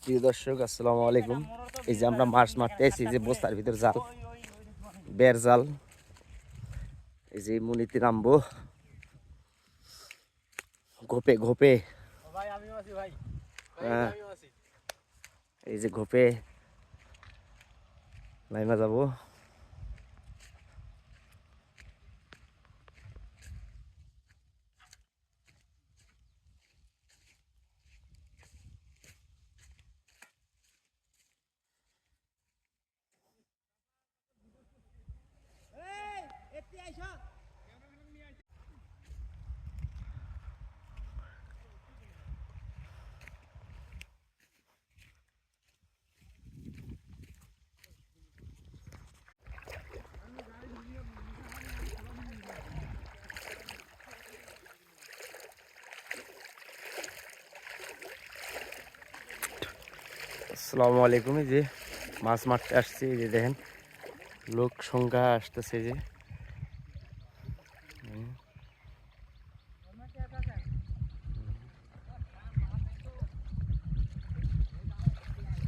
প্রিয় দর্শক আসসালামু আলাইকুম। এই যে আমরা মাছ মারতে আছি, যে বস্তার ভিতর জাল, বের জাল। এই যে মুনিতে নামবো ঘোপে ঘোপে। হ্যাঁ, এই যে ঘোপে নাইমা যাবো। আসসালামু আলাইকুম। এই যে মাছ মারতে আসছি, এই যে দেখেন লোক সংখ্যা আসতেছে। যে